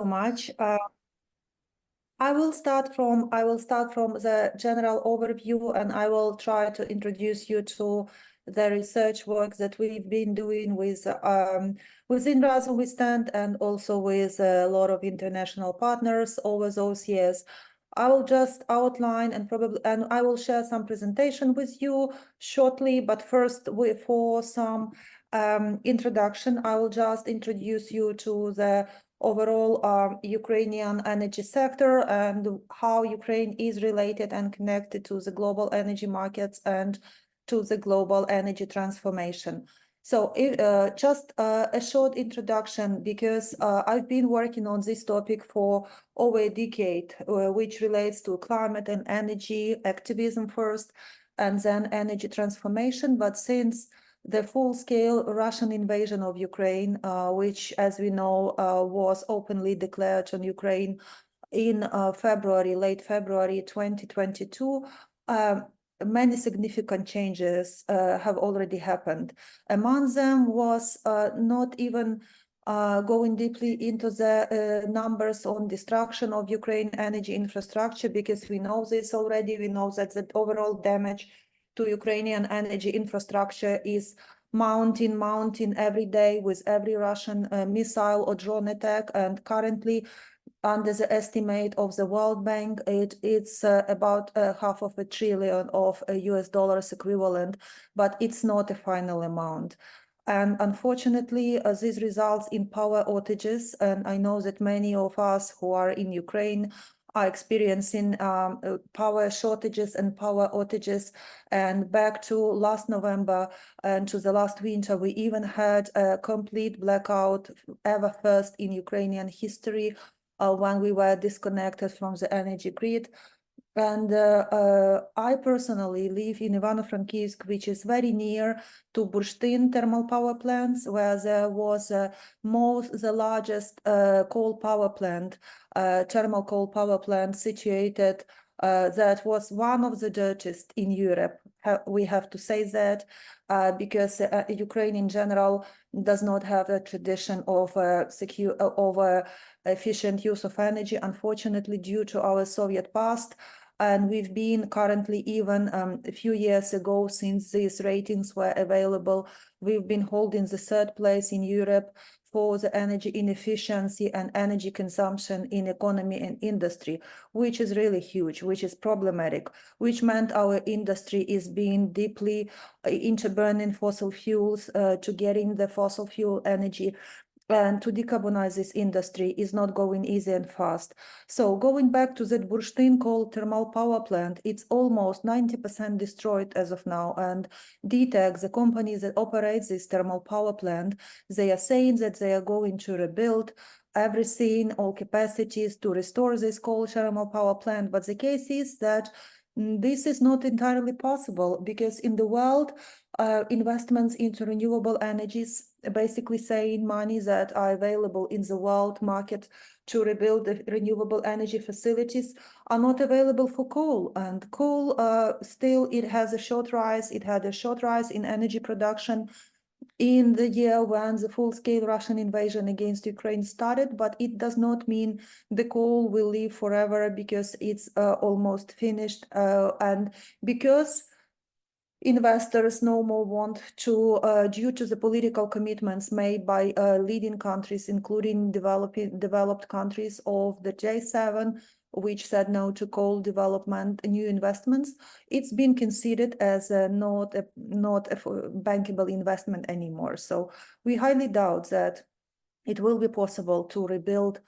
much. I will start from the general overview, and I will try to introduce you to the research work that we've been doing with within Razum we stand, and also with a lot of international partners over those years. I will just outline and I will share some presentation with you shortly. But first, for some introduction, I will just introduce you to the overall Ukrainian energy sector and how Ukraine is related and connected to the global energy markets and to the global energy transformation. So just a short introduction, because I've been working on this topic for over a decade, which relates to climate and energy activism first, and then energy transformation. But since the full-scale Russian invasion of Ukraine, which, as we know, was openly declared on Ukraine in late February 2022, many significant changes have already happened. Among them was not even going deeply into the numbers on destruction of Ukraine energy infrastructure, because we know this already. We know that the overall damage to Ukrainian energy infrastructure is mounting every day with every Russian missile or drone attack. And currently, under the estimate of the World Bank, it's about $500 billion of US dollars equivalent, but it's not a final amount. And unfortunately, this results in power outages. And I know that many of us who are in Ukraine are experiencing power shortages and power outages. And back to last November and to the last winter, we even had a complete blackout, ever first in Ukrainian history, when we were disconnected from the energy grid. And I personally live in Ivano-Frankivsk, which is very near to Burштyn thermal power plants, where there was the largest coal power plant, thermal coal power plant situated, that was one of the dirtiest in Europe. We have to say that because Ukraine in general does not have a tradition of efficient use of energy, unfortunately, due to our Soviet past. And we've been currently, even a few years ago, since these ratings were available, we've been holding the third place in Europe for the energy inefficiency and energy consumption in economy and industry, which is really huge, which is problematic, which meant our industry is being deeply into burning fossil fuels, to getting the fossil fuel energy. And to decarbonize this industry is not going easy and fast. So going back to that Burштyn coal thermal power plant, it's almost 90% destroyed as of now. And DTEC, the company that operates this thermal power plant, they are saying that they are going to rebuild everything, all capacities to restore this coal thermal power plant. But the case is that this is not entirely possible, because in the world, investments into renewable energies, basically saying money that are available in the world market to rebuild the renewable energy facilities, are not available for coal. And coal still, it has a short rise. It had a short rise in energy production in the year when the full-scale Russian invasion against Ukraine started, but it does not mean the coal will live forever, because it's almost finished, and because investors no more want to, due to the political commitments made by leading countries, including developed countries of the J7, which said no to coal development, new investments. It's been considered as not a bankable investment anymore. So we highly doubt that it will be possible to rebuild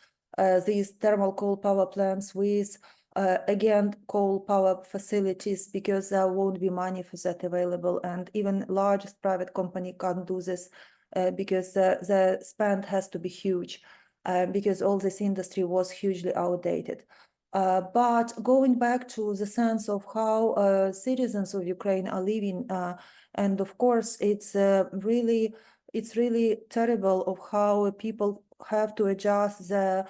these thermal coal power plants with again, coal power facilities, because there won't be money for that available. And even largest private company can't do this because the spend has to be huge, because all this industry was hugely outdated. But going back to the sense of how citizens of Ukraine are living, and of course, it's really terrible of how people have to adjust the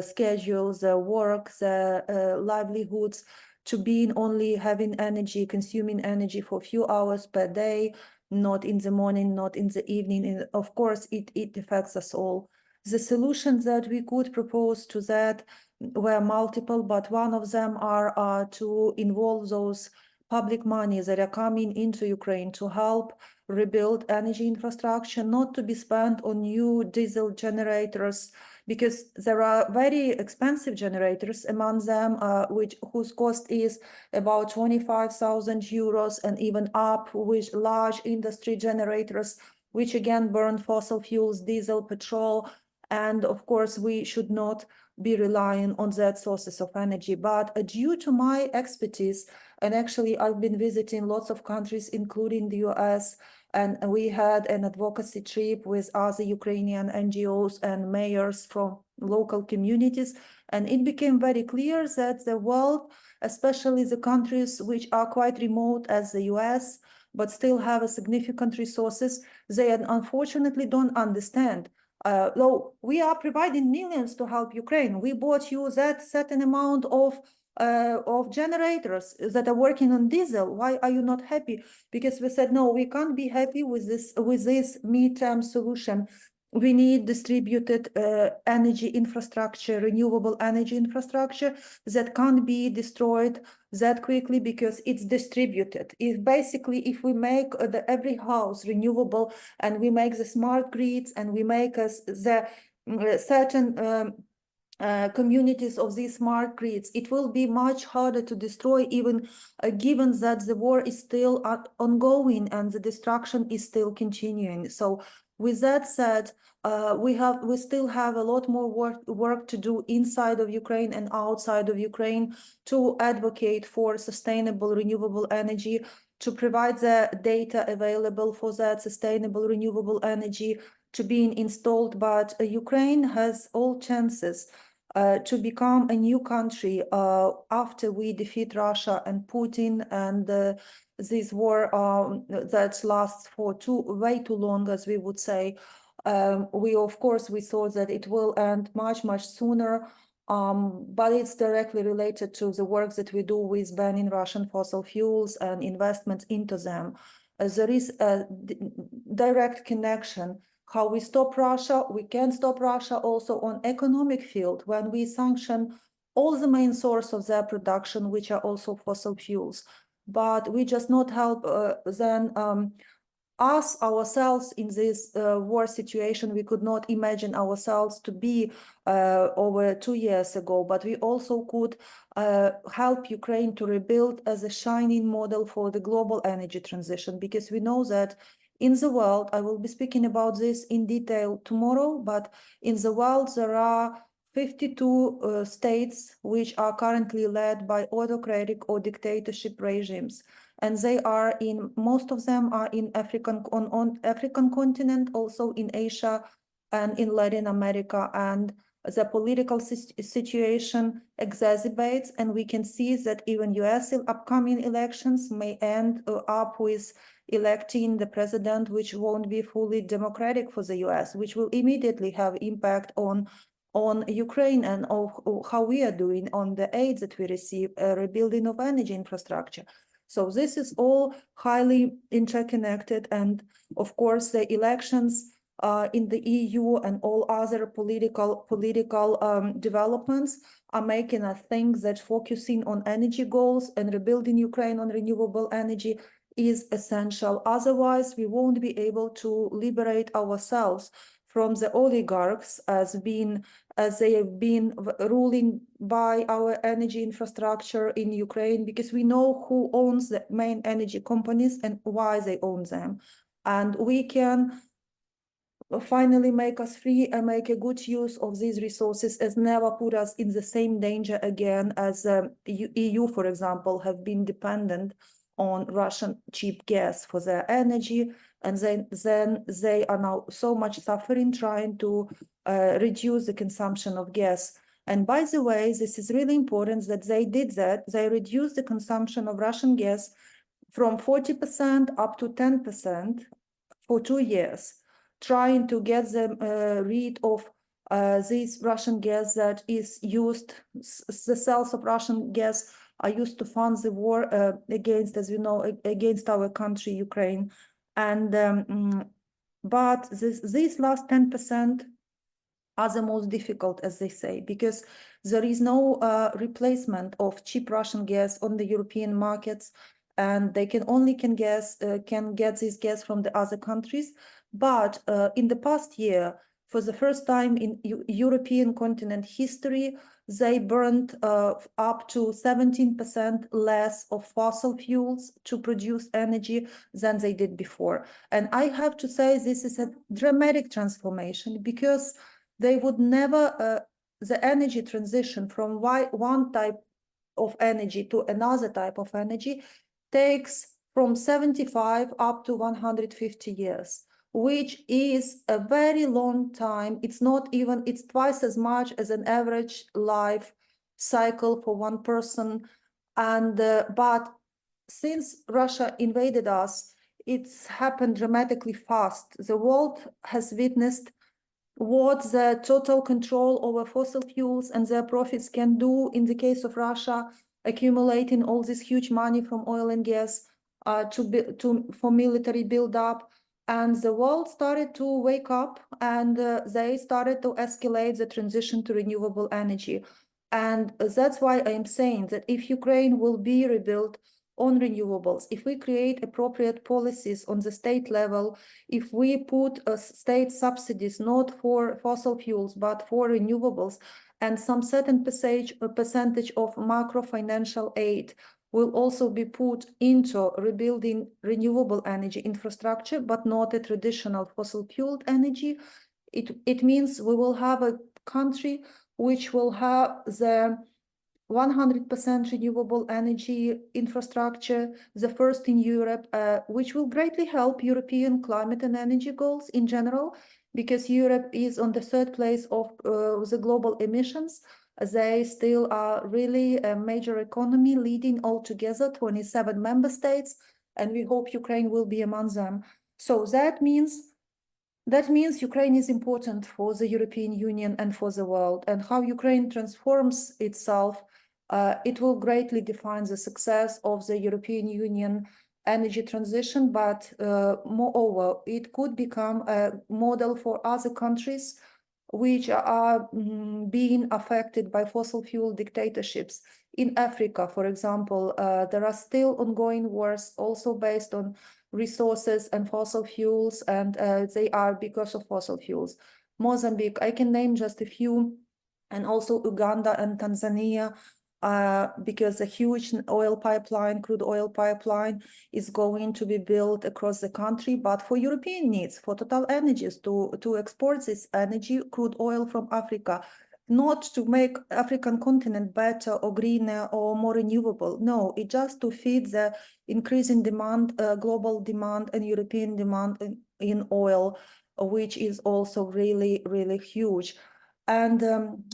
schedules, the work, the livelihoods, to being only having energy, consuming energy for a few hours per day, not in the morning, not in the evening. And of course, it affects us all. The solutions that we could propose to that were multiple, but one of them are to involve those public money that are coming into Ukraine to help rebuild energy infrastructure, not to be spent on new diesel generators, because there are very expensive generators among them, whose cost is about 25,000 euros and even up, with large industry generators, which again burn fossil fuels, diesel, petrol. And of course, we should not be relying on that sources of energy. But due to my expertise, and actually I've been visiting lots of countries, including the US, and we had an advocacy trip with other Ukrainian NGOs and mayors from local communities. And it became very clear that the world, especially the countries which are quite remote as the US, but still have a significant resources, they unfortunately don't understand. Though we are providing millions to help Ukraine, we bought you that certain amount of generators that are working on diesel. Why are you not happy? Because we said, no, we can't be happy with this midterm solution. We need distributed energy infrastructure, renewable energy infrastructure that can't be destroyed that quickly because it's distributed. If we make every house renewable, and we make the smart grids, and we make the certain communities of these smart grids, it will be much harder to destroy, even given that the war is still ongoing and the destruction is still continuing. So with that said, we still have a lot more work to do inside of Ukraine and outside of Ukraine to advocate for sustainable renewable energy, to provide the data available for that sustainable renewable energy to being installed. But Ukraine has all chances to become a new country after we defeat Russia and Putin, and this war that lasts for way too long, as we would say. We thought that it will end much sooner, but it's directly related to the work that we do with banning Russian fossil fuels and investments into them. There is a direct connection. How we stop Russia, we can stop Russia also on economic field when we sanction all the main source of their production, which are also fossil fuels. But we just not help then us ourselves in this war situation. We could not imagine ourselves to be over 2 years ago, but we also could help Ukraine to rebuild as a shining model for the global energy transition, because we know that in the world, I will be speaking about this in detail tomorrow, but in the world there are 52 states which are currently led by autocratic or dictatorship regimes. And they are most of them are in on African continent, also in Asia and in Latin America. And the political situation exacerbates, and we can see that even US upcoming elections may end up with electing the president, which won't be fully democratic for the US, which will immediately have impact on Ukraine and how we are doing on the aid that we receive, rebuilding of energy infrastructure. So this is all highly interconnected, and of course the elections in the EU and all other political developments are making us think that focusing on energy goals and rebuilding Ukraine on renewable energy is essential. Otherwise, we won't be able to liberate ourselves from the oligarchs as they have been ruling by our energy infrastructure in Ukraine, because we know who owns the main energy companies and why they own them. And we can finally make us free and make a good use of these resources, as never put us in the same danger again as EU, for example, have been dependent on Russian cheap gas for their energy, and then they are now so much suffering trying to reduce the consumption of gas. And by the way, this is really important that they did that. They reduced the consumption of Russian gas from 40% up to 10% for 2 years, trying to get them rid of this Russian gas that is used. The sales of Russian gas are used to fund the war against, as you know, against our country, Ukraine. And but this last 10% are the most difficult, as they say, because there is no replacement of cheap Russian gas on the European markets, and they can get this gas from the other countries. But in the past year, for the first time in European continent history, they burned up to 17% less of fossil fuels to produce energy than they did before. And I have to say this is a dramatic transformation, because they would never, the energy transition from one type of energy to another type of energy takes from 75 up to 150 years, which is a very long time. It's not even, it's twice as much as an average life cycle for one person. And but since Russia invaded us, it's happened dramatically fast. The world has witnessed what the total control over fossil fuels and their profits can do in the case of Russia, accumulating all this huge money from oil and gas for military build-up. And the world started to wake up, and they started to escalate the transition to renewable energy. And that's why I am saying that if Ukraine will be rebuilt on renewables, if we create appropriate policies on the state level, if we put state subsidies not for fossil fuels but for renewables, and some certain percentage of macro financial aid will also be put into rebuilding renewable energy infrastructure, but not a traditional fossil fueled energy, it means we will have a country which will have the 100% renewable energy infrastructure, the first in Europe, which will greatly help European climate and energy goals in general, because Europe is on the third place of the global emissions. They still are really a major economy, leading altogether 27 member states, and we hope Ukraine will be among them. So that means Ukraine is important for the European Union and for the world, and how Ukraine transforms itself, it will greatly define the success of the European Union energy transition, but moreover, it could become a model for other countries which are being affected by fossil fuel dictatorships. In Africa, for example, there are still ongoing wars also based on resources and fossil fuels, and they are because of fossil fuels. Mozambique, I can name just a few, and also Uganda and Tanzania, because a huge crude oil pipeline is going to be built across the country, but for European needs, for Total Energies to export this energy, crude oil from Africa, not to make African continent better or greener or more renewable. No, it just to feed the increasing demand, global demand and European demand in oil, which is also really, really huge. And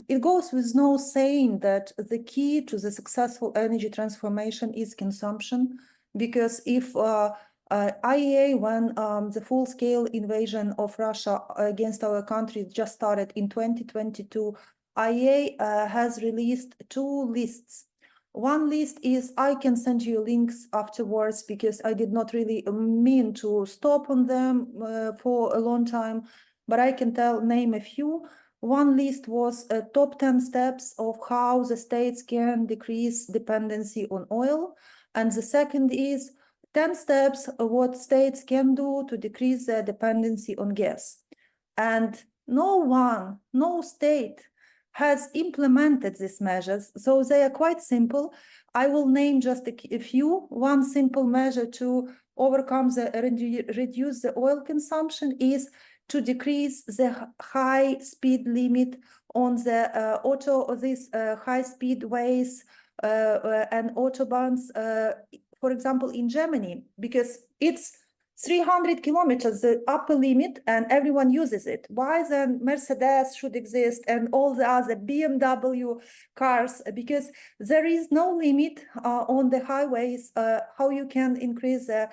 it goes with no saying that the key to the successful energy transformation is consumption, because if IEA, when the full-scale invasion of Russia against our country just started in 2022, IEA has released 2 lists. One list is, I can send you links afterwards, because I did not really mean to stop on them for a long time, but I can name a few. One list was top 10 steps of how the states can decrease dependency on oil. And the second is 10 steps of what states can do to decrease their dependency on gas. And no state has implemented these measures, so they are quite simple. I will name just a few. One simple measure to overcome reduce the oil consumption is to decrease the high speed limit on the these high speed ways and autobahns, for example, in Germany, because it's 300 kilometers, the upper limit, and everyone uses it. Why then Mercedes should exist and all the other BMW cars? Because there is no limit on the highways, how you can increase the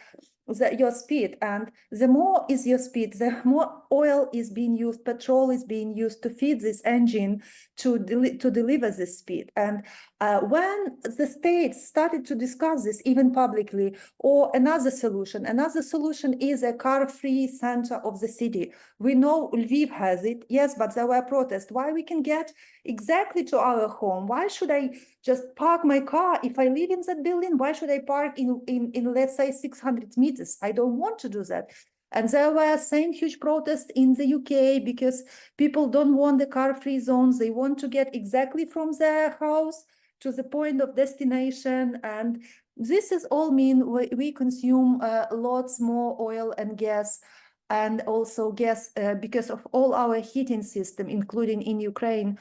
your speed, and the more is your speed, the more oil is being used, petrol is being used to feed this engine to deliver this speed. And when the states started to discuss this even publicly, or another solution is a car-free center of the city. We know Lviv has it, yes, but there were protests. Why we can get exactly to our home? Why should I just park my car if I live in that building? Why should I park in let's say 600 meters? I don't want to do that. And there were same huge protests in the UK because people don't want the car-free zones. They want to get exactly from their house to the point of destination. And this is all mean we consume lots more oil and gas, and also gas because of all our heating system, including in Ukraine,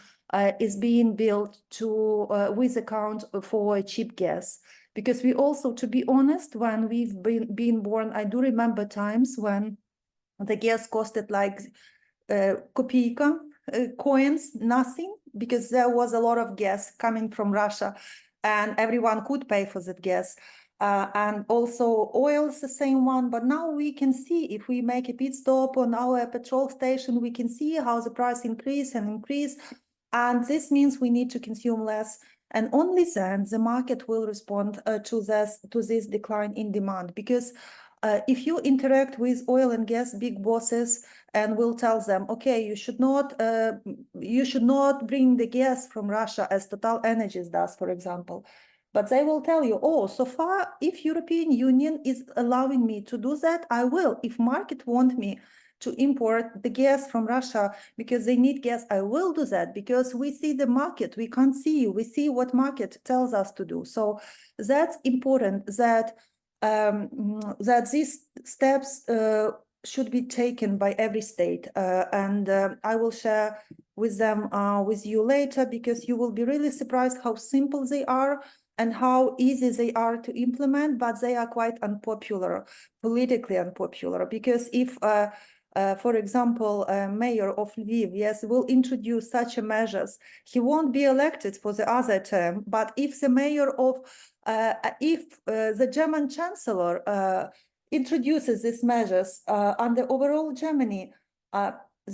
is being built to with account for cheap gas. Because we also, to be honest, when we've been born, I do remember times when the gas costed like kopійка, coins, nothing, because there was a lot of gas coming from Russia and everyone could pay for that gas. And also oil is the same one, but now we can see, if we make a pit stop on our petrol station, we can see how the price increase and increase. And this means we need to consume less. And only then the market will respond to this decline in demand. Because if you interact with oil and gas big bosses and will tell them, okay, you should not bring the gas from Russia as Total Energies does, for example. But they will tell you, oh, so far, if European Union is allowing me to do that, I will. If market want me to import the gas from Russia because they need gas, I will do that, because we see the market. We can't see you. We see what market tells us to do. So that's important, that that these steps should be taken by every state, and I will share with them with you later, because you will be really surprised how simple they are and how easy they are to implement, but they are quite unpopular, politically unpopular, because if for example, mayor of Lviv, yes, will introduce such a measures, he won't be elected for the other term. But if the mayor of, the German chancellor introduces these measures under overall Germany,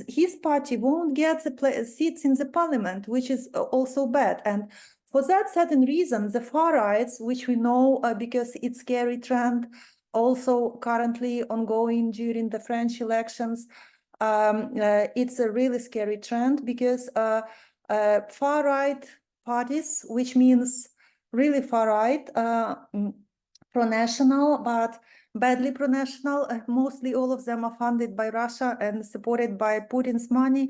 his party won't get the seats in the parliament, which is also bad. And for that certain reason, the far rights, which we know because it's scary trend, also currently ongoing during the French elections, it's a really scary trend, because far right parties, which means really far right, pro-national, but badly pro-national, mostly all of them are funded by Russia and supported by Putin's money,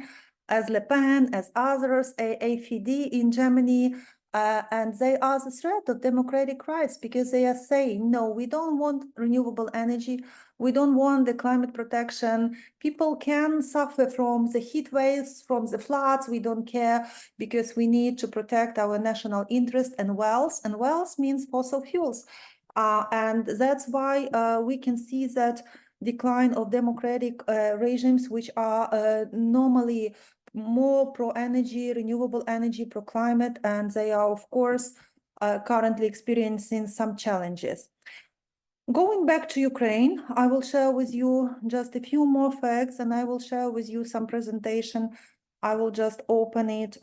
as Le Pen, as others, AfD in Germany, and they are the threat of democratic rights, because they are saying, no, we don't want renewable energy, we don't want the climate protection, people can suffer from the heat waves, from the floods, we don't care, because we need to protect our national interest and wealth means fossil fuels. And that's why we can see that decline of democratic regimes, which are normally more pro-energy, renewable energy, pro-climate, and they are, of course, currently experiencing some challenges. Going back to Ukraine, I will share with you just a few more facts, and I will share with you some presentation. I will just open it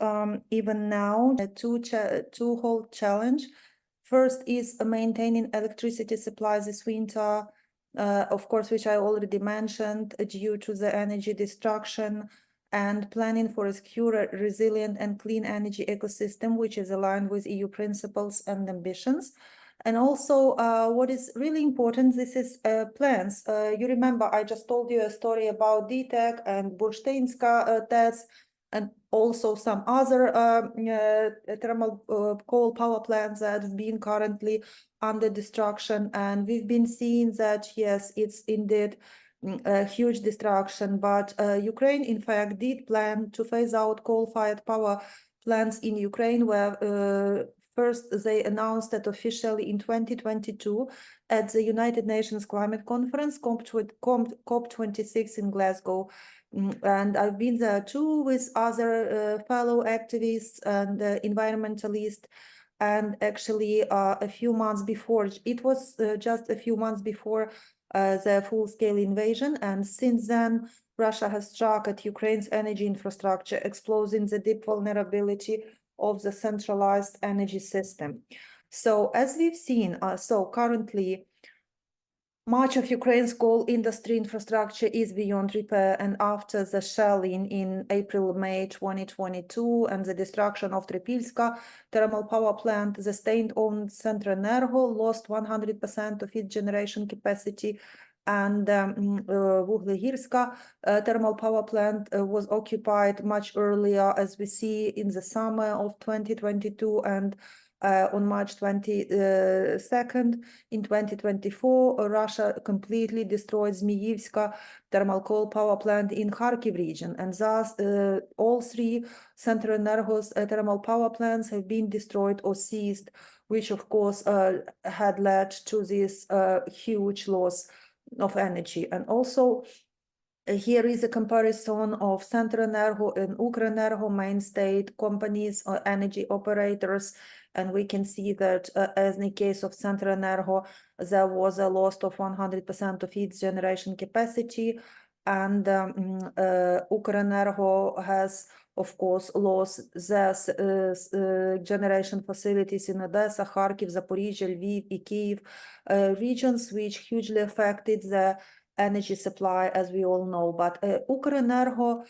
even now. A two-whole challenge. First is maintaining electricity supply this winter, of course, which I already mentioned, due to the energy destruction, and planning for a secure, resilient, and clean energy ecosystem, which is aligned with EU principles and ambitions. And also, what is really important, this is plans. You remember, I just told you a story about DTEC and Burштeinska TES, and also some other thermal coal power plants that have been currently under destruction. And we've been seeing that, yes, it's indeed a huge destruction, but Ukraine, in fact, did plan to phase out coal-fired power plants in Ukraine, where first they announced that officially in 2022 at the United Nations Climate Conference, COP26 in Glasgow. And I've been there too with other fellow activists and environmentalists. And actually, a few months before, it was just a few months before the full-scale invasion. And since then, Russia has struck at Ukraine's energy infrastructure, exposing the deep vulnerability of the centralized energy system. So as we've seen, currently, much of Ukraine's coal industry infrastructure is beyond repair, and after the shelling in April-May 2022 and the destruction of Tripilska thermal power plant, the state-owned Centrenergo lost 100% of its generation capacity, and Vuhlegirska thermal power plant was occupied much earlier, as we see in the summer of 2022, and on March 22nd in 2024, Russia completely destroyed Zmiyivska thermal coal power plant in Kharkiv region, and thus all three Centrenergo's thermal power plants have been destroyed or seized, which of course had led to this huge loss of energy. And also, here is a comparison of Centrenergo and Ukrenergo, main state companies or energy operators, and we can see that as in the case of Centrenergo, there was a loss of 100% of its generation capacity, and Ukrenergo has, of course, lost their generation facilities in Odessa, Kharkiv, Zaporizhia, Lviv, Kyiv regions, which hugely affected the energy supply, as we all know. But Ukrenergo,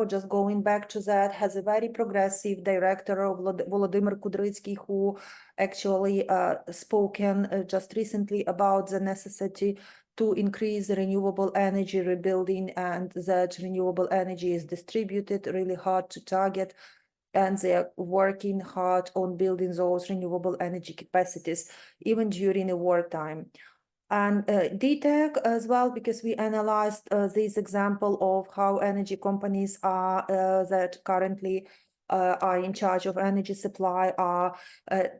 just going back to that, has a very progressive director, Volodymyr Kudrytsky, who actually spoken just recently about the necessity to increase renewable energy rebuilding, and that renewable energy is distributed really hard to target, and they are working hard on building those renewable energy capacities even during a wartime. And DTEC as well, because we analyzed this example of how energy companies are that currently are in charge of energy supply are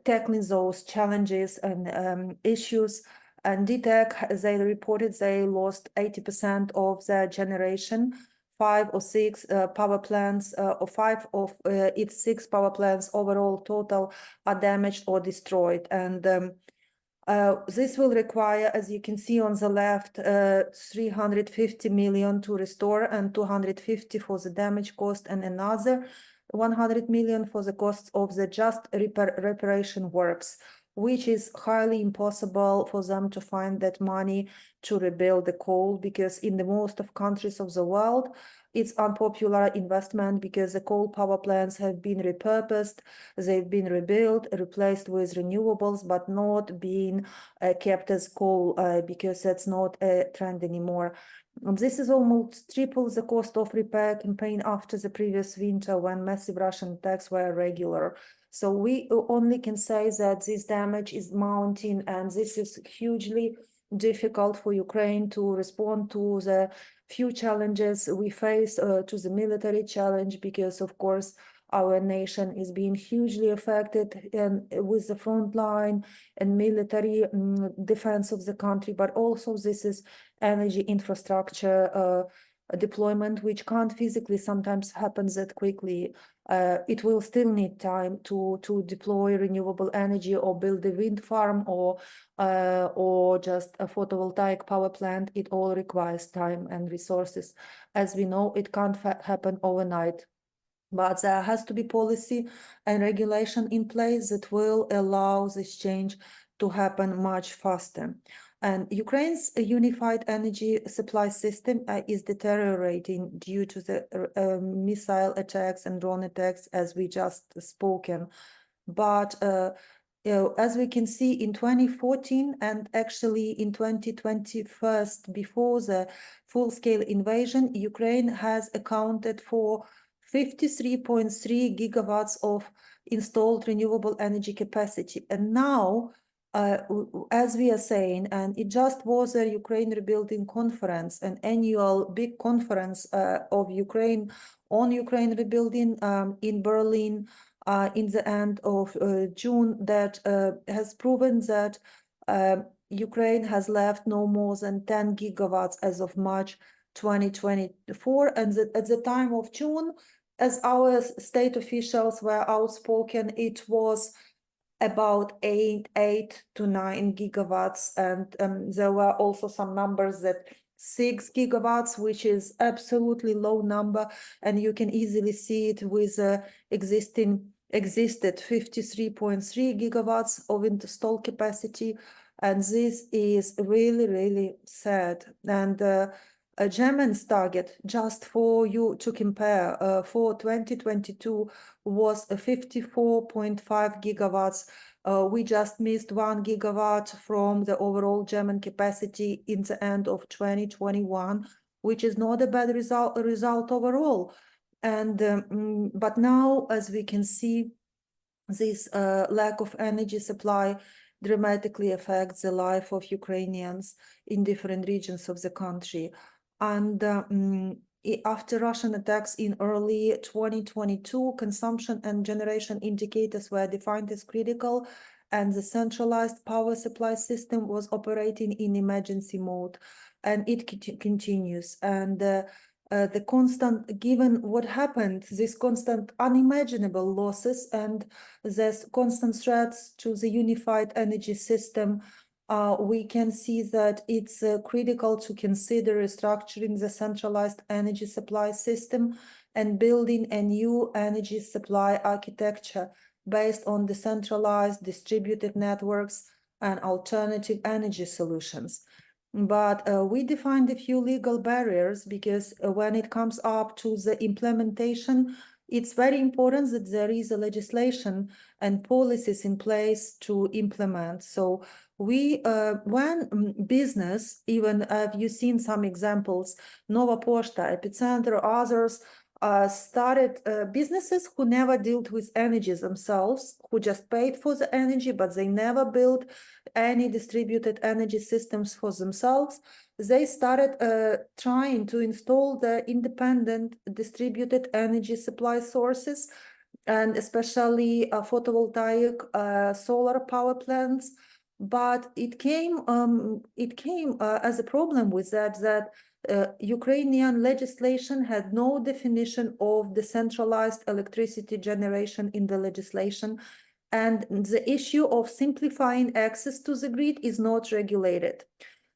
tackling those challenges and issues. And DTEC, they reported they lost 80% of their generation. 5 or 6 power plants, or 5 of its 6 power plants overall total are damaged or destroyed. And this will require, as you can see on the left, 350 million to restore, and 250 for the damage cost, and another 100 million for the costs of the just reparation works, which is highly impossible for them to find that money to rebuild the coal, because in the most of countries of the world, it's unpopular investment, because the coal power plants have been repurposed, they've been rebuilt, replaced with renewables, but not being kept as coal, because that's not a trend anymore. And this is almost triple the cost of repair campaign after the previous winter, when massive Russian attacks were regular. So we only can say that this damage is mounting, and this is hugely difficult for Ukraine to respond to the few challenges we face, to the military challenge, because of course our nation is being hugely affected and with the front line and military defense of the country, but also this is energy infrastructure deployment, which can't physically sometimes happen that quickly. It will still need time to deploy renewable energy, or build a wind farm, or just a photovoltaic power plant. It all requires time and resources. As we know, it can't happen overnight. But there has to be policy and regulation in place that will allow this change to happen much faster. And Ukraine's unified energy supply system is deteriorating due to the missile attacks and drone attacks, as we just spoken. But as we can see in 2014 and actually in 2021, before the full-scale invasion, Ukraine has accounted for 53.3 gigawatts of installed renewable energy capacity. And now, as we are saying, and it just was a Ukraine Rebuilding Conference, an annual big conference of Ukraine on Ukraine rebuilding in Berlin in the end of June, that has proven that Ukraine has left no more than 10 gigawatts as of March 2024. And at the time of June, as our state officials were outspoken, it was about 8 to 9 gigawatts, and there were also some numbers that 6 gigawatts, which is absolutely low number, and you can easily see it with existed 53.3 gigawatts of installed capacity, and this is really, really sad. And German's target, just for you to compare, for 2022 was 54.5 gigawatts. We just missed 1 gigawatt from the overall German capacity in the end of 2021, which is not a bad result overall. And but now, as we can see, this lack of energy supply dramatically affects the life of Ukrainians in different regions of the country. And after Russian attacks in early 2022, consumption and generation indicators were defined as critical, and the centralized power supply system was operating in emergency mode, and it continues. And the constant, given what happened, this constant unimaginable losses and this constant threats to the unified energy system, we can see that it's critical to consider restructuring the centralized energy supply system and building a new energy supply architecture based on decentralized distributed networks and alternative energy solutions. But we defined a few legal barriers because when it comes up to the implementation, it's very important that there is a legislation and policies in place to implement. So we, when business, even have you seen some examples, Nova Poshta, Epicenter, others, started businesses who never dealt with energy themselves, who just paid for the energy, but they never built any distributed energy systems for themselves. They started trying to install the independent distributed energy supply sources, and especially photovoltaic solar power plants. But it came as a problem with that Ukrainian legislation had no definition of decentralized electricity generation in the legislation, and the issue of simplifying access to the grid is not regulated.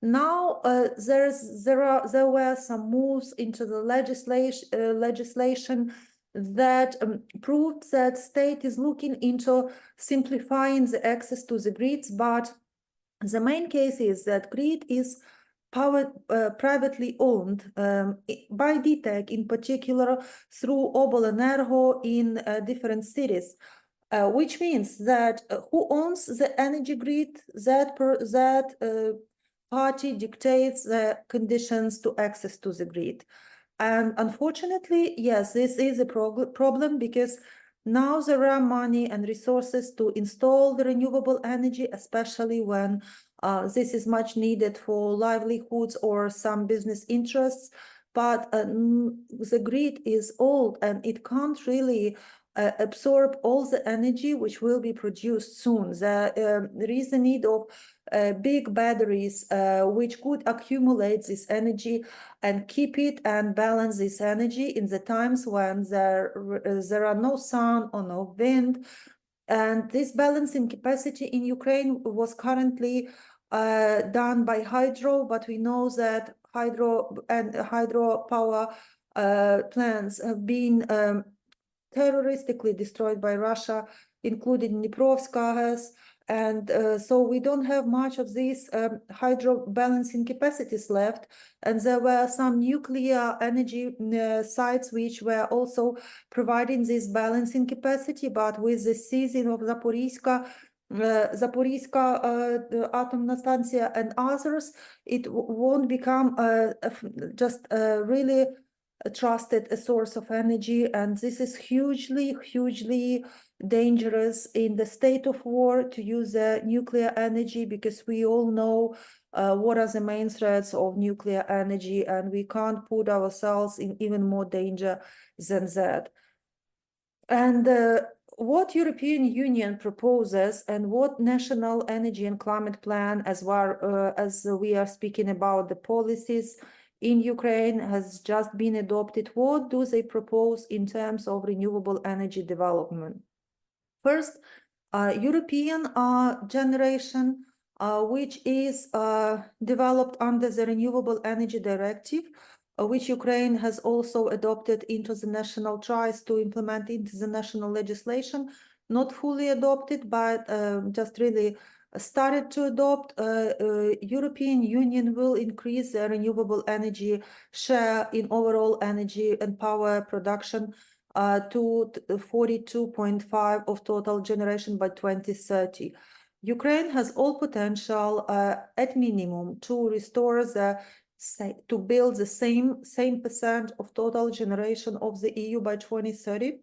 Now there were some moves into the legislation that proved that state is looking into simplifying the access to the grids, but the main case is that grid is privately owned by DTEC, in particular through Obolenergo in different cities. Which means that who owns the energy grid, that party dictates the conditions to access to the grid. And unfortunately, yes, this is a problem because now there are money and resources to install the renewable energy, especially when this is much needed for livelihoods or some business interests. But the grid is old and it can't really absorb all the energy which will be produced soon. There is a need of big batteries which could accumulate this energy and keep it and balance this energy in the times when there are no sun or no wind. And this balancing capacity in Ukraine was currently done by hydro, but we know that hydropower plants have been terroristically destroyed by Russia, including Dniprovskaya, and so we don't have much of these hydro balancing capacities left. And there were some nuclear energy sites which were also providing this balancing capacity, but with the seizing of Zaporizhzhia Atomna Stanция and others, it won't become just really a trusted source of energy, and this is hugely dangerous in the state of war to use nuclear energy, because we all know what are the main threats of nuclear energy, and we can't put ourselves in even more danger than that. And what European Union proposes and what National Energy and Climate Plan, as well as we are speaking about the policies in Ukraine, has just been adopted. What do they propose in terms of renewable energy development? First, European generation, which is developed under the Renewable Energy Directive, which Ukraine has also adopted into the national, tries to implement into the national legislation, not fully adopted, but just really started to adopt. European Union will increase the renewable energy share in overall energy and power production to 42.5% of total generation by 2030. Ukraine has all potential at minimum to restore to build the same percent of total generation of the EU by 2030.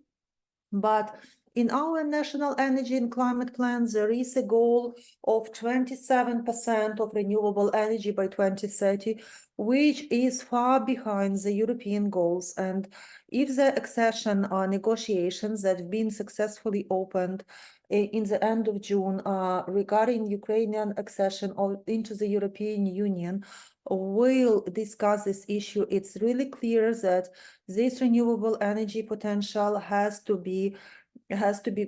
But in our national energy and climate plan, there is a goal of 27% of renewable energy by 2030, which is far behind the European goals. And if the accession negotiations that have been successfully opened in the end of June regarding Ukrainian accession into the European Union will discuss this issue, it's really clear that this renewable energy potential has to be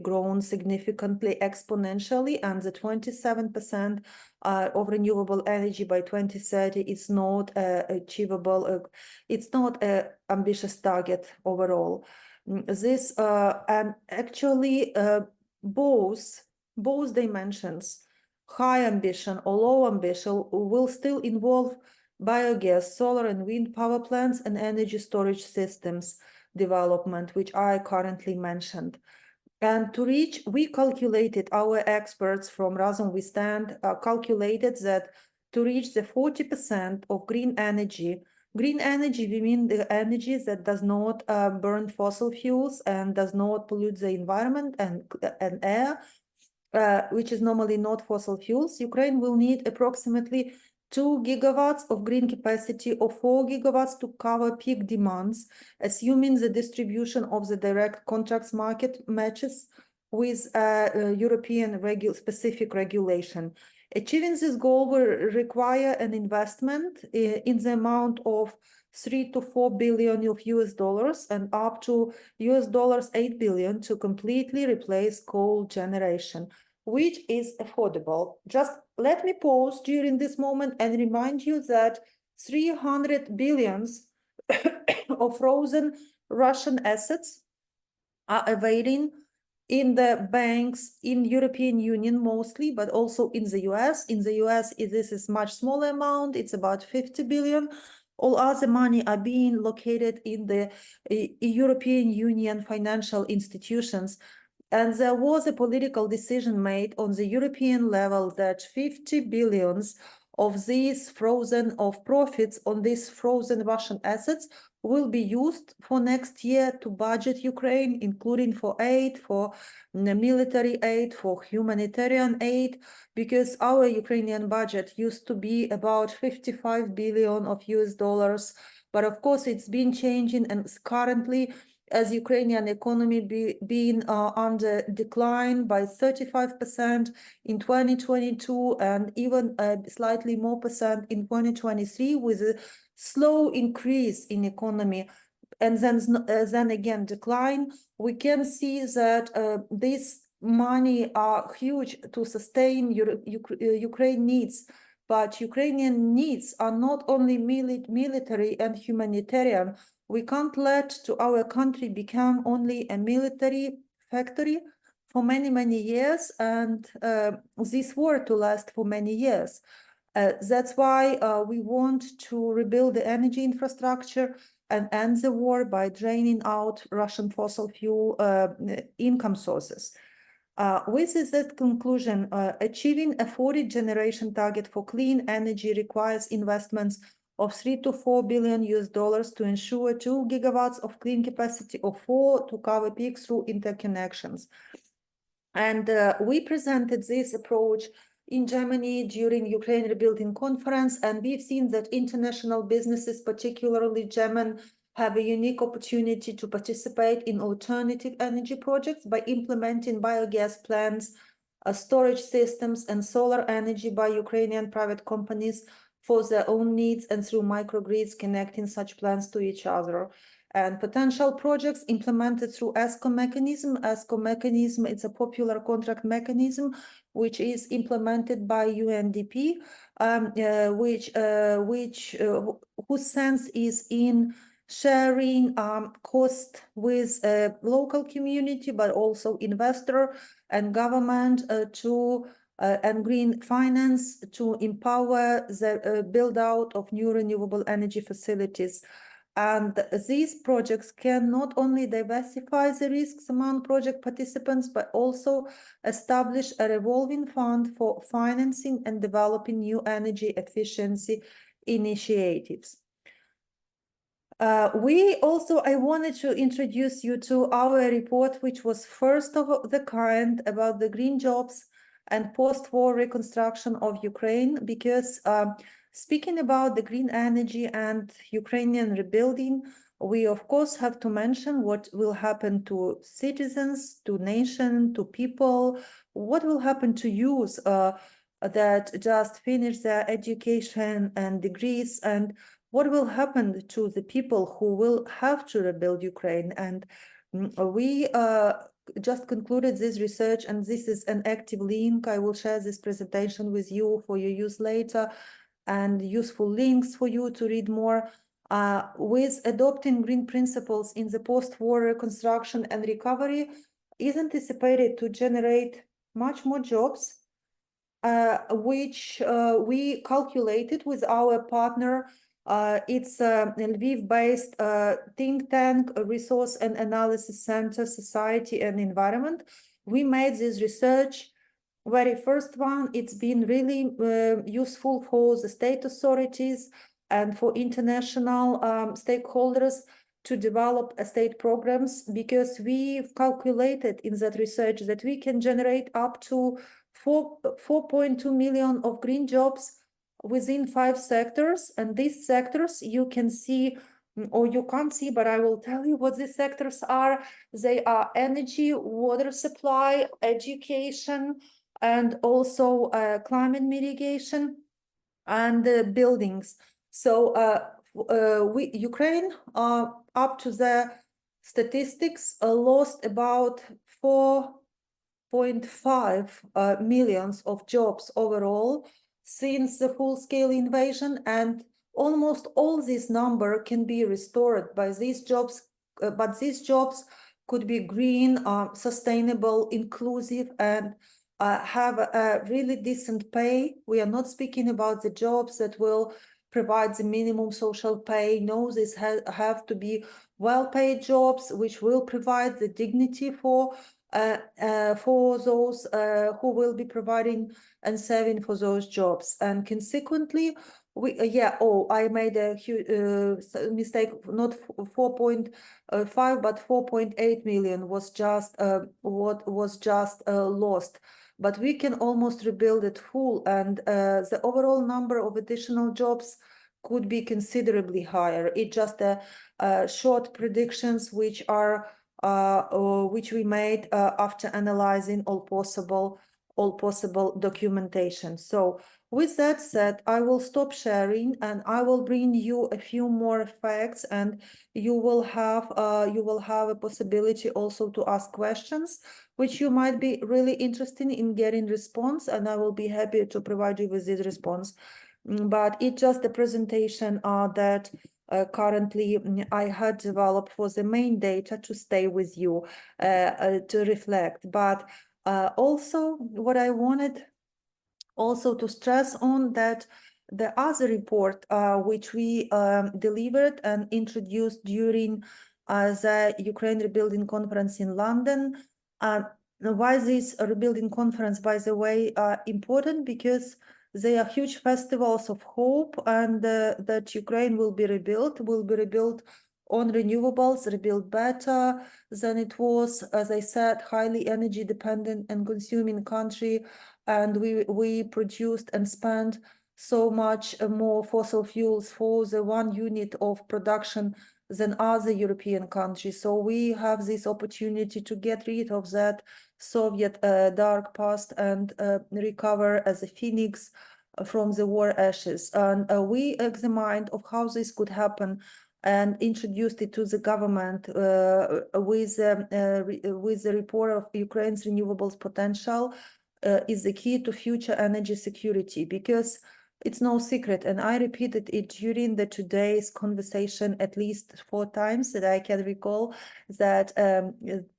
grown significantly exponentially, and the 27% of renewable energy by 2030 is not achievable. It's not an ambitious target overall. This and actually both dimensions, high ambition or low ambition, will still involve biogas, solar and wind power plants, and energy storage systems development, which I currently mentioned. And to reach, we calculated, our experts from Razum We Stand calculated that to reach the 40% of green energy, we mean the energy that does not burn fossil fuels and does not pollute the environment and air, which is normally not fossil fuels. Ukraine will need approximately 2 gigawatts of green capacity or 4 gigawatts to cover peak demands, assuming the distribution of the direct contracts market matches with European specific regulation. Achieving this goal will require an investment in the amount of 3 to 4 billion of US dollars and up to US dollars 8 billion to completely replace coal generation, which is affordable. Just let me pause during this moment and remind you that 300 billions of frozen Russian assets are awaiting in the banks in European Union mostly, but also in the US. In the US, this is much smaller amount. It's about 50 billion. All other money are being located in the European Union financial institutions. And there was a political decision made on the European level that 50 billions of these profits on these frozen Russian assets will be used for next year to budget Ukraine, including for aid, for military aid, for humanitarian aid, because our Ukrainian budget used to be about 55 billion of US dollars. But of course, it's been changing, and currently, as Ukrainian economy being under decline by 35% in 2022 and even slightly more percent in 2023, with a slow increase in economy and then again decline, we can see that this money are huge to sustain Ukraine needs. But Ukrainian needs are not only military and humanitarian. We can't let to our country become only a military factory for many, many years, and this war to last for many years. That's why we want to rebuild the energy infrastructure and end the war by draining out Russian fossil fuel income sources. With this conclusion, achieving a 40 generation target for clean energy requires investments of 3 to 4 billion US dollars to ensure 2 gigawatts of clean capacity or 4 to cover peaks through interconnections. And we presented this approach in Germany during Ukraine Rebuilding Conference, and we've seen that international businesses, particularly German, have a unique opportunity to participate in alternative energy projects by implementing biogas plants, storage systems, and solar energy by Ukrainian private companies for their own needs and through microgrids connecting such plants to each other. and potential projects implemented through ESCO mechanism. ESCO mechanism, it's a popular contract mechanism which is implemented by UNDP, whose sense is in sharing cost with local community, but also investor and government and green finance to empower the build out of new renewable energy facilities. And these projects can not only diversify the risks among project participants, but also establish a revolving fund for financing and developing new energy efficiency initiatives. I wanted to introduce you to our report, which was first of the kind about the green jobs and post-war reconstruction of Ukraine, because speaking about the green energy and Ukrainian rebuilding, we of course have to mention what will happen to citizens, to nation, to people, what will happen to youth that just finish their education and degrees, and what will happen to the people who will have to rebuild Ukraine. And we just concluded this research, and this is an active link. I will share this presentation with you for your use later, and useful links for you to read more. With adopting green principles in the post-war reconstruction and recovery is anticipated to generate much more jobs, which we calculated with our partner. It's a Lviv-based think tank, Resource and Analysis Center, Society and Environment. We made this research, very first one. It's been really useful for the state authorities and for international stakeholders to develop state programs, because we've calculated in that research that we can generate up to 4.2 million of green jobs within 5 sectors. And these sectors you can see, or you can't see, but I will tell you what these sectors are. They are energy, water supply, education, and also climate mitigation and buildings. So Ukraine, up to the statistics, lost about 4.5 millions of jobs overall since the full-scale invasion, and almost all this number can be restored by these jobs, but these jobs could be green, sustainable, inclusive, and have a really decent pay. We are not speaking about the jobs that will provide the minimum social pay. No, these have to be well-paid jobs which will provide the dignity for those who will be providing and serving for those jobs. And consequently, I made a huge mistake. Not 4.5, but 4.8 million was just what was just lost. But we can almost rebuild it full, and the overall number of additional jobs could be considerably higher. It's just short predictions which are which we made after analyzing all possible documentation. So with that said, I will stop sharing and I will bring you a few more facts, and you will have a possibility also to ask questions which you might be really interested in getting response, and I will be happy to provide you with this response. But it's just a presentation that currently I had developed for the main data to stay with you to reflect. But also what I wanted also to stress on that the other report which we delivered and introduced during the Ukraine Rebuilding Conference in London. Why this rebuilding conference, by the way, important? Because they are huge festivals of hope, and that Ukraine will be rebuilt on renewables, rebuilt better than it was, as I said, highly energy dependent and consuming country. And we produced and spent so much more fossil fuels for the 1 unit of production than other European countries. So we have this opportunity to get rid of that Soviet dark past and recover as a phoenix from the war ashes. And we examined of how this could happen and introduced it to the government with the report of Ukraine's renewables potential is the key to future energy security, because it's no secret, and I repeated it during today's conversation at least 4 times that I can recall, that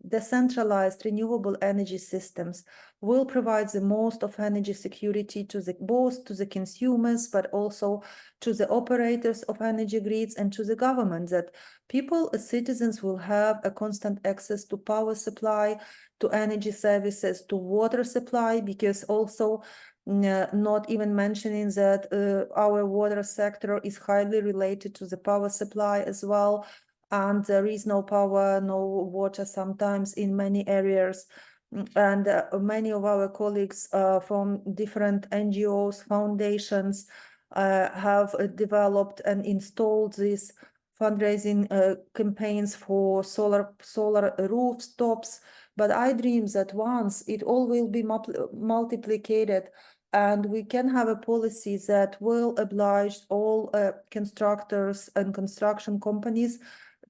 decentralized renewable energy systems will provide the most of energy security to both to the consumers, but also to the operators of energy grids and to the government, that people, citizens, will have a constant access to power supply, to energy services, to water supply, because also not even mentioning that our water sector is highly related to the power supply as well, and there is no power, no water sometimes in many areas. And many of our colleagues from different NGOs, foundations, have developed and installed these fundraising campaigns for solar rooftops. But I dream that once it all will be multiplicated, and we can have a policy that will oblige all constructors and construction companies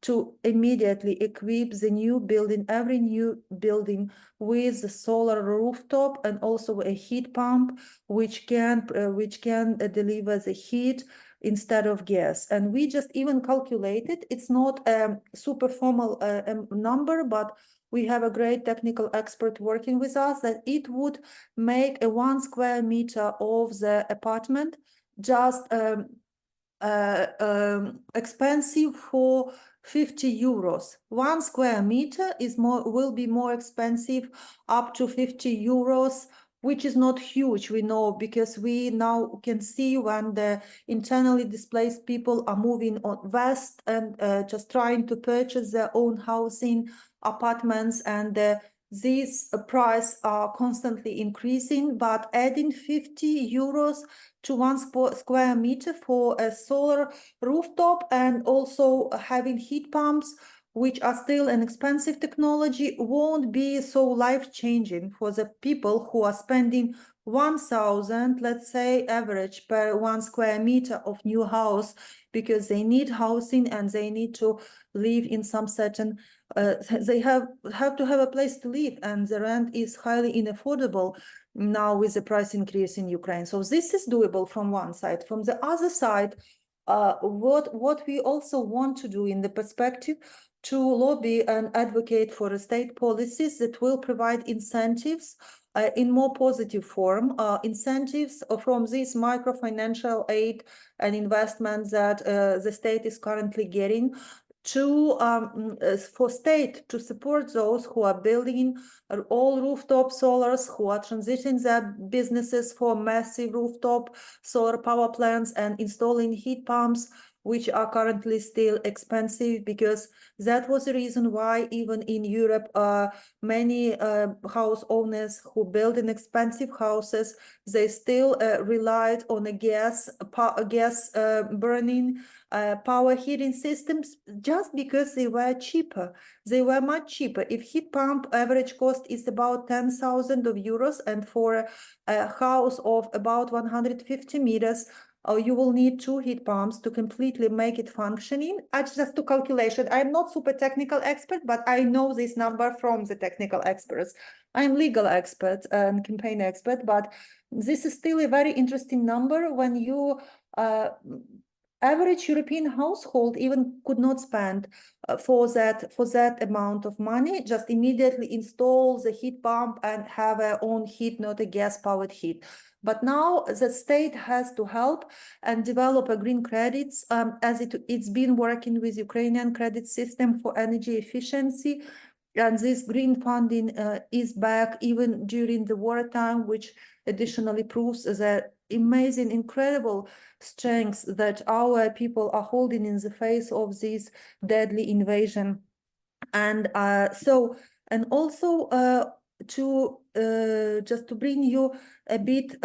to immediately equip the new building, every new building, with the solar rooftop and also a heat pump, which can deliver the heat instead of gas. And we just even calculated, it's not a super formal number, but we have a great technical expert working with us, that it would make a 1 square meter of the apartment just expensive for 50 euros. 1 square meter will be more expensive, up to 50 euros, which is not huge, we know, because we now can see when the internally displaced people are moving on west and just trying to purchase their own housing, apartments, and these prices are constantly increasing, but adding 50 euros to 1 square meter for a solar rooftop, and also having heat pumps, which are still an expensive technology, won't be so life-changing for the people who are spending 1,000, let's say, average per 1 square meter of new house, because they need housing and they need to live in some certain they have to have a place to live, and the rent is highly unaffordable now with the price increase in Ukraine. So this is doable from one side. From the other side, what we also want to do in the perspective to lobby and advocate for state policies that will provide incentives in more positive form, incentives from this microfinancial aid and investments that the state is currently getting, to for state to support those who are building all rooftop solars, who are transitioning their businesses for massive rooftop solar power plants and installing heat pumps, which are currently still expensive, because that was the reason why even in Europe, many house owners who build in expensive houses, they still relied on a gas burning power heating systems, just because they were cheaper. They were much cheaper. If heat pump average cost is about 10,000 euros, and for a house of about 150 meters, you will need 2 heat pumps to completely make it functioning. Just to calculation, I'm not super technical expert, but I know this number from the technical experts. I'm legal expert and campaign expert, but this is still a very interesting number when you average European household even could not spend for that amount of money. Just immediately install the heat pump and have their own heat, not a gas-powered heat. But now the state has to help and develop a green credits, as it's been working with Ukrainian credit system for energy efficiency. And this green funding is back even during the wartime, which additionally proves the amazing, incredible strengths that our people are holding in the face of this deadly invasion. And and also to just to bring you a bit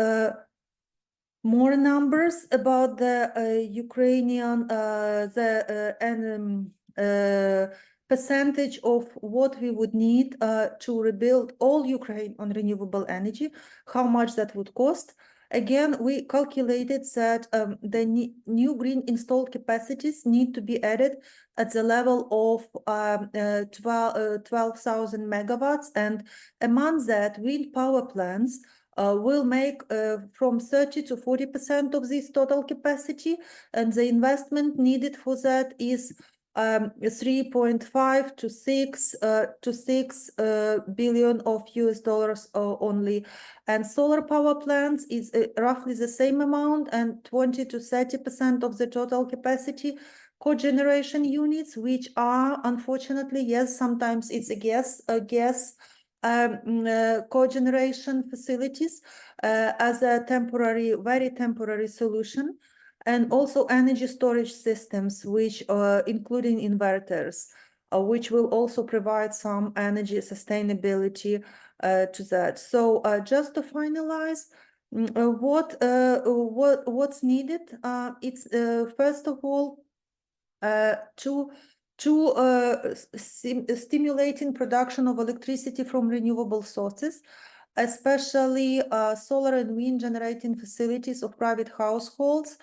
more numbers about the Ukrainian percentage of what we would need to rebuild all Ukraine on renewable energy, how much that would cost. Again, we calculated that the new green installed capacities need to be added at the level of 12,000 megawatts, and among that, wind power plants will make from 30 to 40% of this total capacity, and the investment needed for that is 3.5 to 6 billion of US dollars only. And solar power plants is roughly the same amount, and 20 to 30% of the total capacity. Cogeneration units, which are unfortunately, yes, sometimes it's a gas cogeneration facilities as a temporary, very temporary solution, and also energy storage systems, which including inverters, which will also provide some energy sustainability to that. So just to finalize, what's needed? It's first of all to stimulating production of electricity from renewable sources, especially solar and wind generating facilities of private households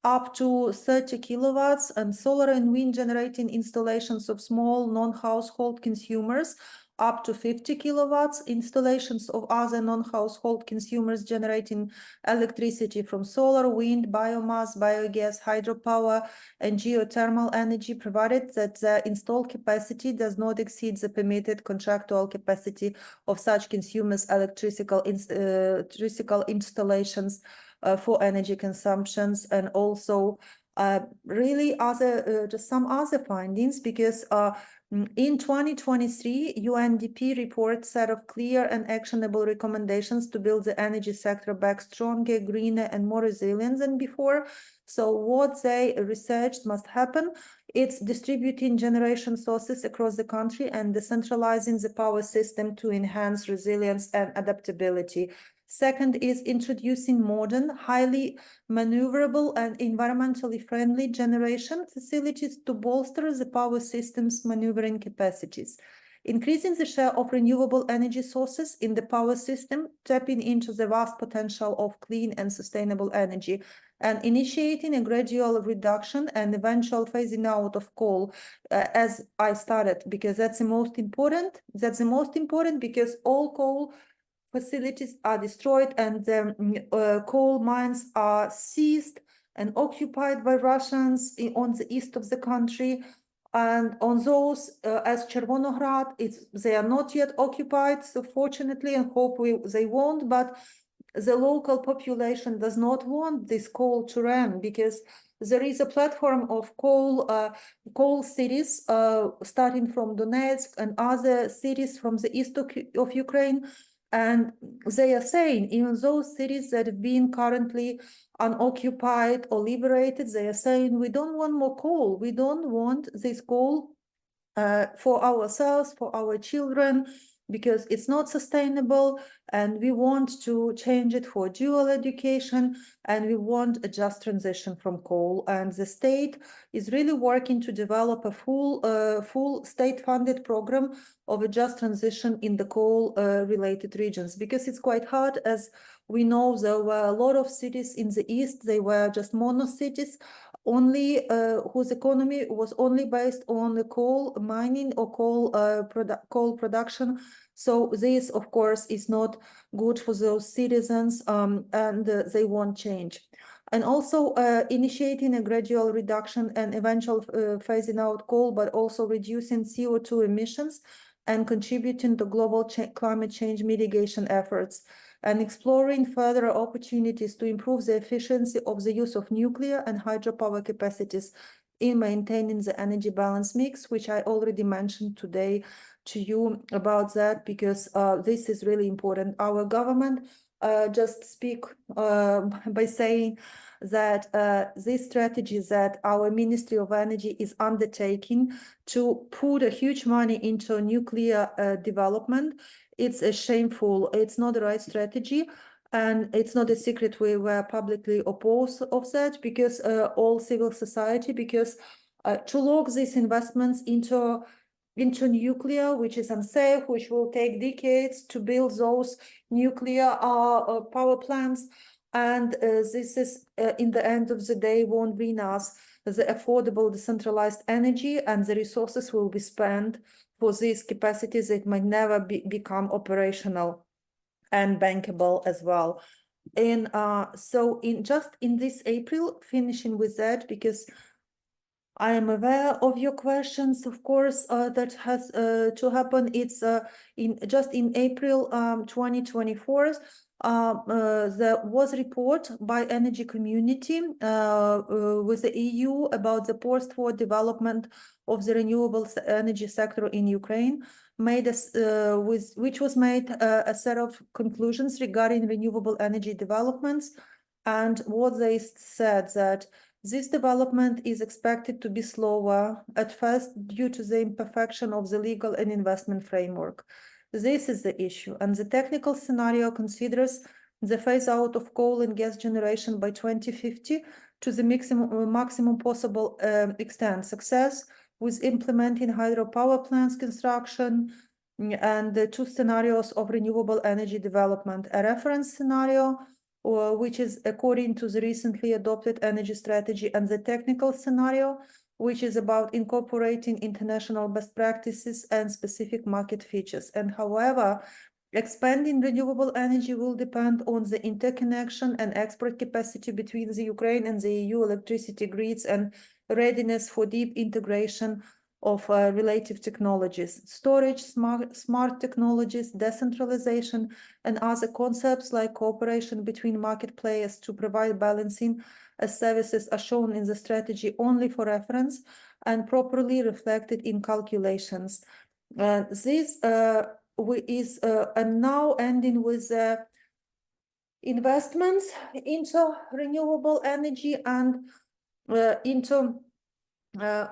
up to 30 kilowatts, and solar and wind generating installations of small non-household consumers up to 50 kilowatts, installations of other non-household consumers generating electricity from solar, wind, biomass, biogas, hydropower, and geothermal energy, provided that the installed capacity does not exceed the permitted contractual capacity of such consumers' electrical installations for energy consumptions, and also really other just some other findings, because in 2023, UNDP report set of clear and actionable recommendations to build the energy sector back stronger, greener, and more resilient than before. So what they researched must happen. It's distributing generation sources across the country and decentralizing the power system to enhance resilience and adaptability. Second is introducing modern, highly maneuverable and environmentally friendly generation facilities to bolster the power system's maneuvering capacities. Increasing the share of renewable energy sources in the power system, tapping into the vast potential of clean and sustainable energy, and initiating a gradual reduction and eventual phasing out of coal, as I started, because that's the most important. That's the most important, because all coal facilities are destroyed and the coal mines are seized and occupied by Russians on the east of the country. And on those, as Chervonograd, they are not yet occupied, so fortunately, and hope they won't, but the local population does not want this coal to run, because there is a platform of coal cities starting from Donetsk and other cities from the east of Ukraine. And they are saying, even those cities that have been currently unoccupied or liberated, they are saying, we don't want more coal. We don't want this coal for ourselves, for our children, because it's not sustainable, and we want to change it for dual education, and we want a just transition from coal. And the state is really working to develop a full state-funded program of a just transition in the coal-related regions, because it's quite hard. As we know, there were a lot of cities in the east, they were just mono cities, only whose economy was only based on the coal mining or coal production. So this, of course, is not good for those citizens, and they won't change. And also initiating a gradual reduction and eventual phasing out coal, but also reducing CO2 emissions and contributing to global climate change mitigation efforts, and exploring further opportunities to improve the efficiency of the use of nuclear and hydropower capacities in maintaining the energy balance mix, which I already mentioned today to you about that, because this is really important. Our government just speak by saying that this strategy that our Ministry of Energy is undertaking to put a huge money into nuclear development, it's a shameful, it's not the right strategy. And it's not a secret, we were publicly opposed of that, because all civil society, because to lock these investments into nuclear, which is unsafe, which will take decades to build those nuclear power plants, And this is, in the end of the day, won't bring us the affordable decentralized energy, and the resources will be spent for these capacities that might never become operational and bankable as well. And so in this April, finishing with that, because I am aware of your questions, of course, that has to happen. It's in April 2024. There was a report by Energy Community with the EU about the post-war development of the renewable energy sector in Ukraine, which was made a set of conclusions regarding renewable energy developments, and what they said that this development is expected to be slower at first due to the imperfection of the legal and investment framework. This is the issue, and the technical scenario considers the phase out of coal and gas generation by 2050 to the maximum possible extent. Success with implementing hydropower plants construction, and the two scenarios of renewable energy development. A reference scenario, which is according to the recently adopted energy strategy, and the technical scenario, which is about incorporating international best practices and specific market features. And however, expanding renewable energy will depend on the interconnection and export capacity between the Ukraine and the EU electricity grids and readiness for deep integration of relative technologies, storage, smart technologies, decentralization, and other concepts like cooperation between market players to provide balancing as services are shown in the strategy only for reference and properly reflected in calculations. This is and now ending with investments into renewable energy and into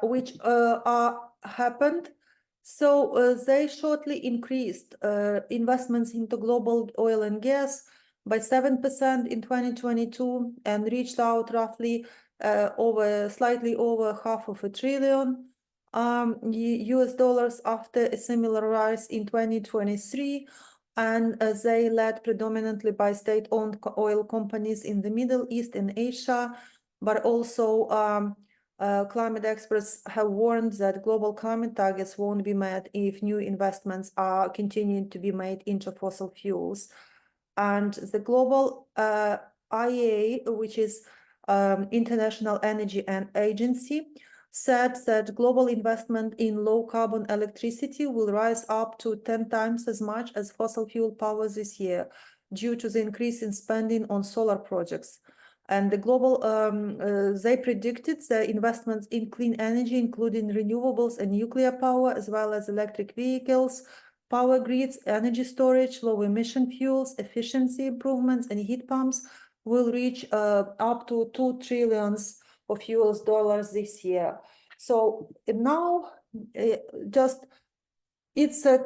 which are happened. So they shortly increased investments into global oil and gas by 7% in 2022 and reached out roughly slightly over $500 billion US dollars after a similar rise in 2023. And they led predominantly by state-owned oil companies in the Middle East and Asia, but also climate experts have warned that global climate targets won't be met if new investments are continuing to be made into fossil fuels. And the global IEA, which is International Energy Agency, said that global investment in low carbon electricity will rise up to 10 times as much as fossil fuel power this year due to the increase in spending on solar projects. And the global, they predicted the investments in clean energy, including renewables and nuclear power, as well as electric vehicles, power grids, energy storage, low emission fuels, efficiency improvements, and heat pumps will reach up to $2 trillion of US dollars this year. So now it's a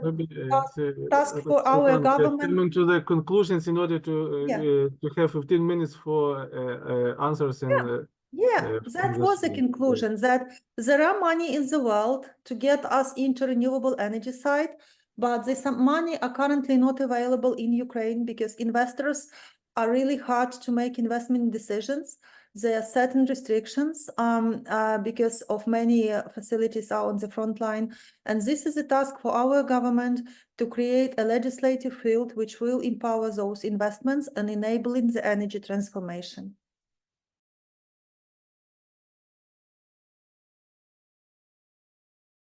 task for our government. Coming to the conclusions in order to have 15 minutes for answers and that was the conclusion, that there are money in the world to get us into renewable energy side, but this money are currently not available in Ukraine because investors are really hard to make investment decisions. There are certain restrictions because of many facilities are on the front line. And this is a task for our government to create a legislative field which will empower those investments and enabling the energy transformation.